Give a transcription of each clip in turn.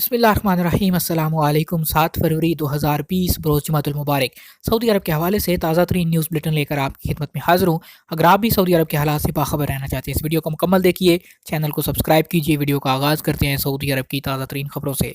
بسم اللہ الرحمن الرحیم۔ السلام علیکم۔ 7 فروری 2020 بروز جمعۃ المبارک۔ سعودی عرب کے حوالے سے تازہ ترین نیوز بلیٹن لے کر آپ کی خدمت میں حاضر ہوں۔ اگر آپ بھی سعودی عرب کے حالات سے باخبر رہنا چاہتے ہیں اس ویڈیو کو مکمل دیکھیے، چینل کو سبسکرائب کیجیے۔ ویڈیو کا آغاز کرتے ہیں سعودی عرب کی تازہ ترین خبروں سے۔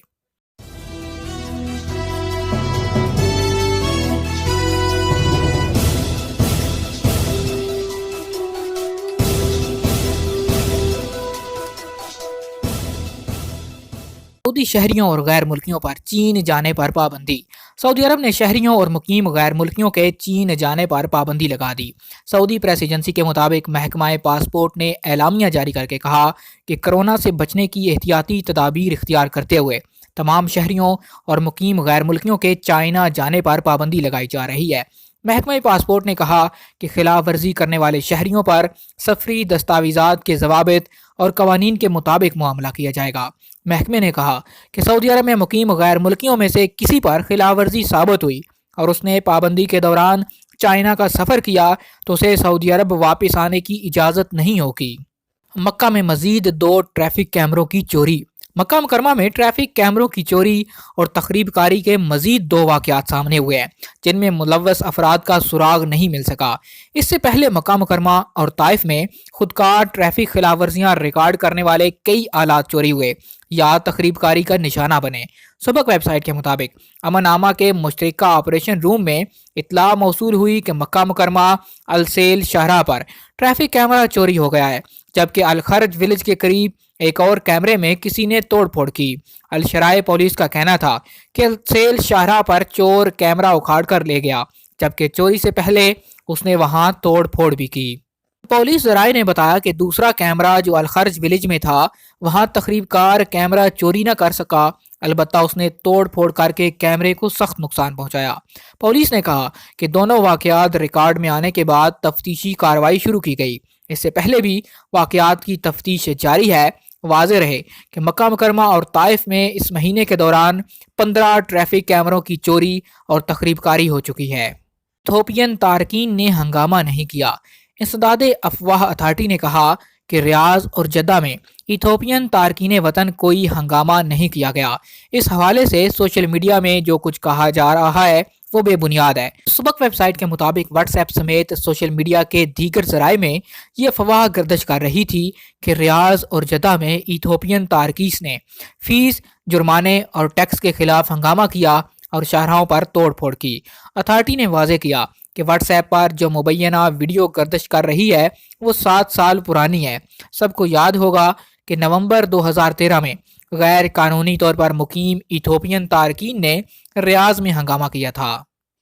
سعودی شہریوں اور غیر ملکیوں پر چین جانے پر پابندی۔ سعودی عرب نے شہریوں اور مقیم غیر ملکیوں کے چین جانے پر پابندی لگا دی۔ سعودی پریس ایجنسی کے مطابق محکمہ پاسپورٹ نے اعلامیہ جاری کر کے کہا کہ کورونا سے بچنے کی احتیاطی تدابیر اختیار کرتے ہوئے تمام شہریوں اور مقیم غیر ملکیوں کے چائنا جانے پر پابندی لگائی جا رہی ہے۔ محکمہ پاسپورٹ نے کہا کہ خلاف ورزی کرنے والے شہریوں پر سفری دستاویزات کے ضوابط اور قوانین کے مطابق معاملہ کیا جائے گا۔ محکمے نے کہا کہ سعودی عرب میں مقیم غیر ملکیوں میں سے کسی پر خلاف ورزی ثابت ہوئی اور اس نے پابندی کے دوران چائنا کا سفر کیا تو اسے سعودی عرب واپس آنے کی اجازت نہیں ہوگی۔ مکہ میں مزید 2 ٹریفک کیمروں کی چوری۔ مکہ مکرمہ میں ٹریفک کیمروں کی چوری اور تخریب کاری کے مزید 2 واقعات سامنے ہوئے ہیں جن میں ملوث افراد کا سراغ نہیں مل سکا۔ اس سے پہلے مکہ مکرمہ اور طائف میں خودکار ٹریفک خلاف ورزیاں ریکارڈ کرنے والے کئی آلات چوری ہوئے یا تخریب کاری کا نشانہ بنے۔ سبق ویب سائٹ کے مطابق امن عامہ کے مشترکہ آپریشن روم میں اطلاع موصول ہوئی کہ مکہ مکرمہ السیل شاہراہ پر ٹریفک کیمرہ چوری ہو گیا ہے، جبکہ الخرج ولیج کے قریب ایک اور کیمرے میں کسی نے توڑ پھوڑ کی۔ الشرائع پولیس کا کہنا تھا کہ السیل شاہراہ پر چور کیمرہ اکھاڑ کر لے گیا، جبکہ چوری سے پہلے اس نے وہاں توڑ پھوڑ بھی کی۔ پولیس ذرائع نے بتایا کہ دوسرا کیمرہ جو الخرج ولیج میں تھا وہاں تخریب کار کیمرہ چوری نہ کر سکا، البتہ اس نے توڑ پھوڑ کر کے کیمرے کو سخت نقصان پہنچایا۔ پولیس نے کہا کہ دونوں واقعات ریکارڈ میں آنے کے بعد تفتیشی کارروائی شروع کی گئی۔ اس سے پہلے بھی واقعات کی تفتیش جاری ہے۔ واضح رہے کہ مکہ مکرمہ اور طائف میں اس مہینے کے دوران 15 ٹریفک کیمروں کی چوری اور تخریب کاری ہو چکی ہے۔ ایتھوپین تارکین نے ہنگامہ نہیں کیا۔ انسداد افواہ اتھارٹی نے کہا کہ ریاض اور جدہ میں ایتھوپین تارکین وطن کوئی ہنگامہ نہیں کیا گیا۔ اس حوالے سے سوشل میڈیا میں جو کچھ کہا جا رہا ہے وہ بے بنیاد ہے۔ سبق ویب سائٹ کے مطابق واٹس ایپ سمیت سوشل میڈیا کے دیگر ذرائع میں یہ افواہ گردش کر رہی تھی کہ ریاض اور جدہ میں ایتھوپین تارکین نے فیس، جرمانے اور ٹیکس کے خلاف ہنگامہ کیا اور شاہراہوں پر توڑ پھوڑ کی۔ اتھارٹی نے واضح کیا کہ واٹس ایپ پر جو مبینہ ویڈیو گردش کر رہی ہے وہ 7 سال پرانی ہے۔ سب کو یاد ہوگا کہ نومبر 2013 میں غیر قانونی طور پر مقیم ایتھوپین تارکین نے ریاض میں ہنگامہ کیا تھا۔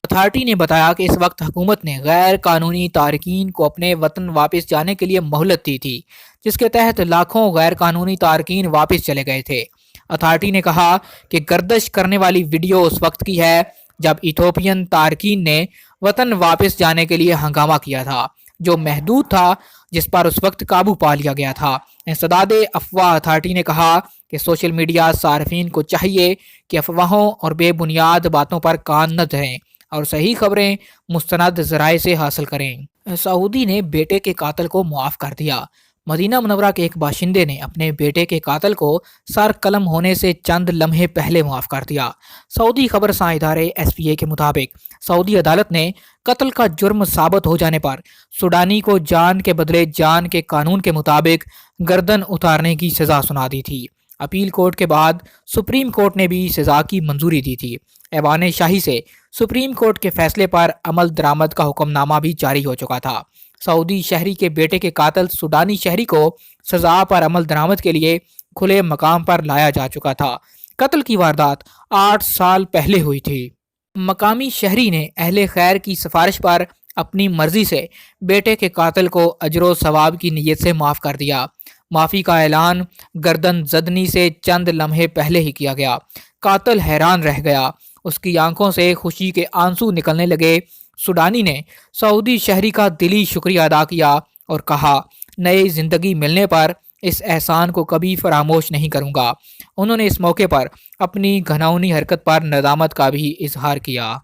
اتھارٹی نے بتایا کہ اس وقت حکومت نے غیر قانونی تارکین کو اپنے وطن واپس جانے کے لیے مہلت دی تھی، جس کے تحت لاکھوں غیر قانونی تارکین واپس چلے گئے تھے۔ اتھارٹی نے کہا کہ گردش کرنے والی ویڈیو اس وقت کی ہے جب ایتھوپین تارکین نے وطن واپس جانے کے لیے ہنگامہ کیا تھا، جو محدود تھا، جس پر اس وقت قابو پا لیا گیا تھا۔ انسداد افواہ اتھارٹی نے کہا کہ سوشل میڈیا صارفین کو چاہیے کہ افواہوں اور بے بنیاد باتوں پر کان نہ دھریں اور صحیح خبریں مستند ذرائع سے حاصل کریں۔ سعودی نے بیٹے کے قاتل کو معاف کر دیا۔ مدینہ منورہ کے ایک باشندے نے اپنے بیٹے کے قاتل کو سر قلم ہونے سے چند لمحے پہلے معاف کر دیا۔ سعودی خبر رساں ادارے SPA کے مطابق سعودی عدالت نے قتل کا جرم ثابت ہو جانے پر سوڈانی کو جان کے بدلے جان کے قانون کے مطابق گردن اتارنے کی سزا سنا دی تھی۔ اپیل کورٹ کے بعد سپریم کورٹ نے بھی سزا کی منظوری دی تھی۔ ایوان شاہی سے سپریم کورٹ کے فیصلے پر عمل درآمد کا حکم نامہ بھی جاری ہو چکا تھا۔ سعودی شہری کے بیٹے کے قاتل سوڈانی شہری کو سزا پر عمل درآمد کے لیے کھلے مقام پر لایا جا چکا تھا۔ قتل کی واردات 8 سال پہلے ہوئی تھی۔ مقامی شہری نے اہل خیر کی سفارش پر اپنی مرضی سے بیٹے کے قاتل کو اجر و ثواب کی نیت سے معاف کر دیا۔ معافی کا اعلان گردن زدنی سے چند لمحے پہلے ہی کیا گیا۔ قاتل حیران رہ گیا، اس کی آنکھوں سے خوشی کے آنسو نکلنے لگے۔ سوڈانی نے سعودی شہری کا دلی شکریہ ادا کیا اور کہا، نئی زندگی ملنے پر اس احسان کو کبھی فراموش نہیں کروں گا۔ انہوں نے اس موقع پر اپنی گھناؤنی حرکت پر ندامت کا بھی اظہار کیا۔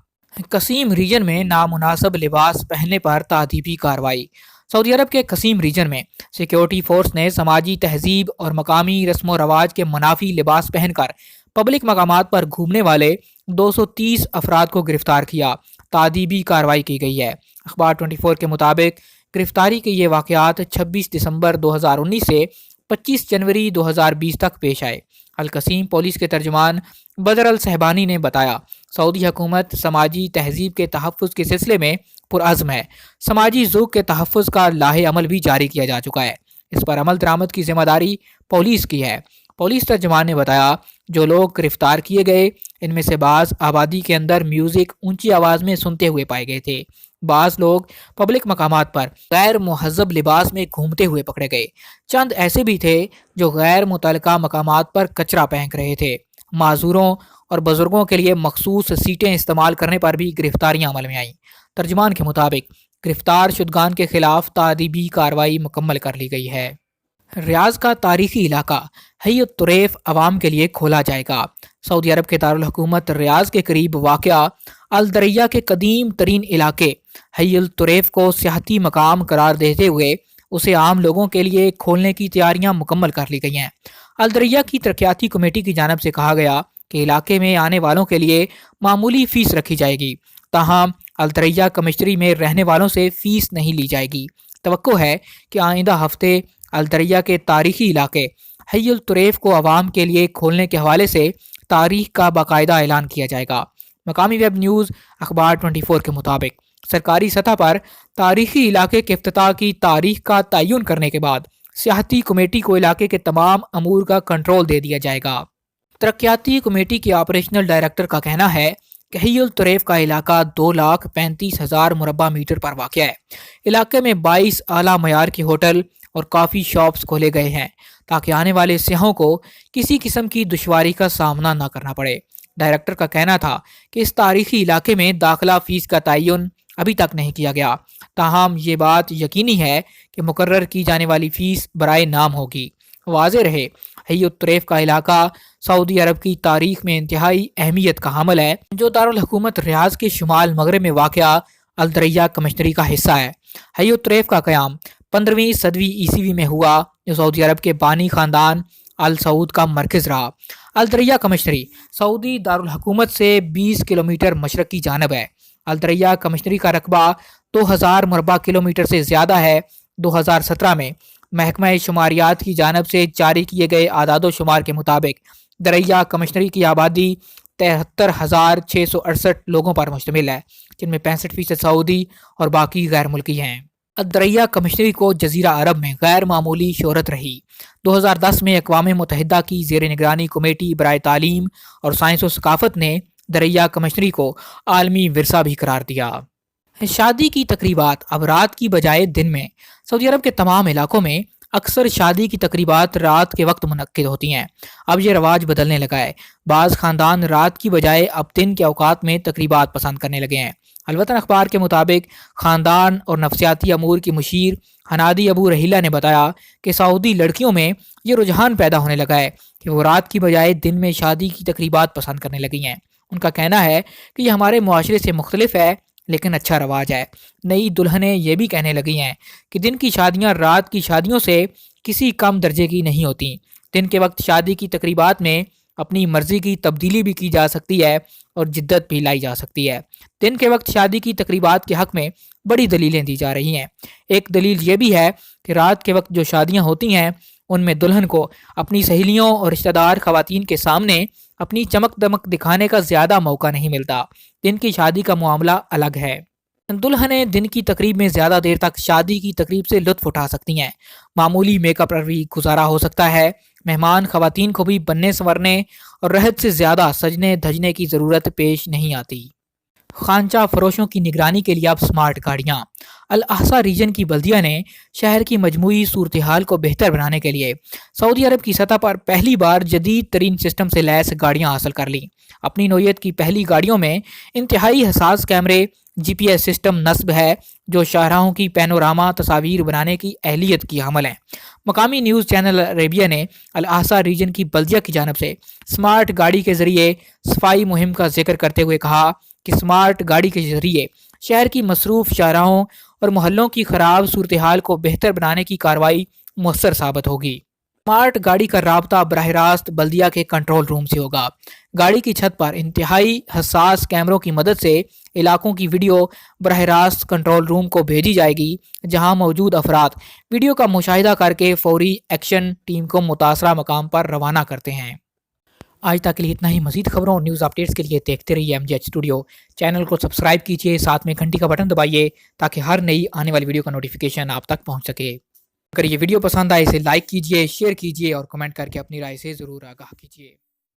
قصیم ریجن میں نامناسب لباس پہننے پر تعذیبی کارروائی۔ سعودی عرب کے قصیم ریجن میں سیکیورٹی فورس نے سماجی تہذیب اور مقامی رسم و رواج کے منافی لباس پہن کر पब्लिक मकामात पर घूमने वाले 230 अफराद को गिरफ्तार किया, तादीबी कार्रवाई की गई है। अखबार 24 के मुताबिक गिरफ्तारी के ये वाक़यात 26 दिसंबर 2019 से 25 जनवरी 2020 तक पेश आए। अल कसीम पुलिस के तर्जुमान बदर अल सहबानी ने बताया, सऊदी हुकूमत समाजी तहजीब के तहफ़्फ़ुज़ के सिलसिले में पुरअज़्म है। समाजी ज़ौक़ के तहफ़्फ़ुज़ का लाहे अमल भी जारी किया जा चुका है। इस पर अमल दरामद की जिम्मेदारी पुलिस की है। पुलिस तर्जुमान ने बताया, जो लोग गिरफ्तार किए गए, इनमें से बाज़ आबादी के अंदर म्यूज़िक ऊंची आवाज़ में सुनते हुए पाए गए थे। बाज़ लोग पब्लिक मकामात पर गैर मुहज़्ज़ब लिबास में घूमते हुए पकड़े गए। चंद ऐसे भी थे जो गैर मुतल्लका मकामात पर कचरा फेंक रहे थे। माजूरों और बुजुर्गों के लिए मखसूस सीटें इस्तेमाल करने पर भी गिरफ्तारियां अमल में आईं। तर्जुमान के मुताबिक गिरफ्तार शुदगान के खिलाफ तादीबी कार्रवाई मुकम्मल कर ली गई है। रियाज का तारीखी इलाका हय्यत तुरैफ अवाम के लिए खोला जाएगा। सऊदी अरब के दारुल हुकूमत रियाज के करीब वाक़या अल दरिया के कदीम तरीन इलाके हय्यत तुरैफ को सियाहती मकाम करार देते हुए उसे आम लोगों के लिए खोलने की तैयारियां मुकम्मल कर ली गई हैं। अल दरिया की तरक्याती कमेटी की जानब से कहा गया कि इलाके में आने वालों के लिए मामूली फ़ीस रखी जाएगी, ताहम अल दरिया कमिश्नरी में रहने वालों से फ़ीस नहीं ली जाएगी। तवक्को है कि आइंदा हफ्ते अल दरिया के तारीखी इलाके हय्यत तुरैफ को आवाम के लिए खोलने के हवाले से तारीख का बाकायदा ऐलान किया जाएगा। मकामी वेब न्यूज़ अखबार 24 के मुताबिक सरकारी सतह पर तारीखी इलाके के इफ्तिताह की तारीख का तयन करने के बाद सियाहती कमेटी को इलाके के तमाम अमूर का कंट्रोल दे दिया जाएगा। तरक्याती कमेटी के ऑपरेशनल डायरेक्टर का कहना है कि हय्यत तुरैफ का इलाका 2,35,000 मुरबा मीटर पर वाक़या है। इलाके में 22 आला मयार के होटल और कॉफ़ी शॉप्स खोले गए हैं ताकि आने वाले सियाहों को किसी किस्म की दुश्वारी का सामना न करना पड़े। डायरेक्टर का कहना था कि इस तारीखी इलाके में दाखिला फ़ीस का तयन अभी तक नहीं किया गया, ताहम ये बात यकीनी है कि मुकर्रर की जाने वाली फ़ीस बराए नाम होगी। वाज़ेह रहे, हय्यत तुरैफ का इलाका सऊदी अरब की तारीख में इंतहाई अहमियत का हामिल है, जो दारुल हुकूमत रियाज के शुमाल मगरब में वाक़या अल दरिया कमिश्नरी का हिस्सा है। हय्यत तुरैफ का क़याम 15वीं सदी ईस्वी में हुआ, जो सऊदी अरब के बानी ख़ानदान अल सऊद का मरकज़ रहा। अल दरिया कमिश्नरी सऊदी दारुल हुकूमत से 20 किलोमीटर मशरक़ की जानब है। अल दरिया कमिश्नरी का रकबा 2000 मुरबा किलोमीटर से ज़्यादा है। 2017 में महकमा शुमारियात की जानब से जारी किए गए आदादो शुमार के मुताबिक दरिया कमिश्नरी की आबादी 73,668 लोगों पर मुश्तमिल है, जिनमें 65% सऊदी और बाकी गैर मुल्की हैं। दरिया कमिश्नरी को जजीरा अरब में गैर मामूली शोहरत रही। 2010 में अक़वाम मुत्तहिदा की ज़ेर निगरानी कमेटी बराए तालीम और साइंस व सकाफ़त ने दरिया कमिश्नरी को आलमी विरसा भी करार दिया। शादी की तकरीबात अब रात की बजाय दिन में। सऊदी अरब के तमाम इलाकों में अक्सर शादी की तकरीबात रात के वक्त मुनक्किद होती हैं। अब ये रवाज बदलने लगा है। बाज़ ख़ानदान रात की बजाय अब दिन के औकात में तकरीबात पसंद करने लगे हैं। अलवतन अखबार के मुताबिक ख़ानदान और नफसियाती अमूर की मुशीर हनादी अबू रहीला ने बताया कि सऊदी लड़कियों में ये रुझान पैदा होने लगा है कि वो रात की बजाय दिन में शादी की तकरीबात पसंद करने लगी हैं। उनका कहना है कि यह हमारे मुआशरे से मुख्तलिफ है, लेकिन अच्छा रवाज है। नई दुल्हनें ये भी कहने लगी हैं कि दिन की शादियां रात की शादियों से किसी कम दर्जे की नहीं होती। दिन के वक्त शादी की तकरीबात में अपनी मर्जी की तब्दीली भी की जा सकती है और जिद्दत भी लाई जा सकती है। दिन के वक्त शादी की तकरीबात के हक़ में बड़ी दलीलें दी जा रही हैं। एक दलील ये भी है कि रात के वक्त जो शादियाँ होती हैं उनमें दुल्हन को अपनी सहेलियों और रिश्तेदार ख़वातीन के सामने अपनी चमक दमक दिखाने का ज़्यादा मौका नहीं मिलता। दिन की शादी का मामला अलग है। दुल्हनें दिन की तकरीब में ज़्यादा देर तक शादी की तकरीब से लुत्फ़ उठा सकती हैं। मामूली मेकअप पर भी गुजारा हो सकता है। मेहमान ख़वातीन को भी बनने संवरने और रहत से ज़्यादा सजने धजने की ज़रूरत पेश नहीं आती। खानचा फरोशों की निगरानी के लिए अब स्मार्ट गाड़ियाँ। अल अहसा रीजन की बल्दिया ने शहर की मजमूई सूरत हाल को बेहतर बनाने के लिए सऊदी अरब की सतह पर पहली बार जदीद तरीन सिस्टम से लैस गाड़ियाँ हासिल कर लीं। अपनी नौयत की पहली गाड़ियों में इंतहाई हसास कैमरे, GPS सिस्टम नस्ब है, जो शाहराहों की पैनोरामा तस्वीर बनाने की अहलियत की हमल है। मकामी न्यूज़ चैनल अरेबिया ने अल अहसा रीजन की बल्दिया की जानब से स्मार्ट गाड़ी के ज़रिए सफाई मुहिम का जिक्र करते हुए कहा कि स्मार्ट गाड़ी के ज़रिए शहर की मसरूफ़ शाहराहों और मोहल्लों की ख़राब सूरत हाल को बेहतर बनाने की कार्रवाई मुअस्सर साबित होगी। स्मार्ट गाड़ी का राब्ता बराह रास्त बल्दिया के कंट्रोल रूम से होगा। गाड़ी की छत पर इंतहाई हसास कैमरों की मदद से इलाकों की वीडियो बराह रास्त कंट्रोल रूम को भेजी जाएगी, जहां मौजूद अफराद वीडियो का मुशाहिदा करके फौरी एक्शन टीम को मुतासरा मकाम पर रवाना करते हैं। आज तक के लिए इतना ही। मजीद खबरों और न्यूज़ अपडेट्स के लिए देखते रहिए MGH स्टूडियो। चैनल को सब्सक्राइब कीजिए, साथ में घंटी का बटन दबाइए ताकि हर नई आने वाली वीडियो का नोटिफिकेशन आप तक पहुंच सके। अगर ये वीडियो पसंद आए इसे लाइक कीजिए, शेयर कीजिए और कमेंट करके अपनी राय से ज़रूर आगाह कीजिए।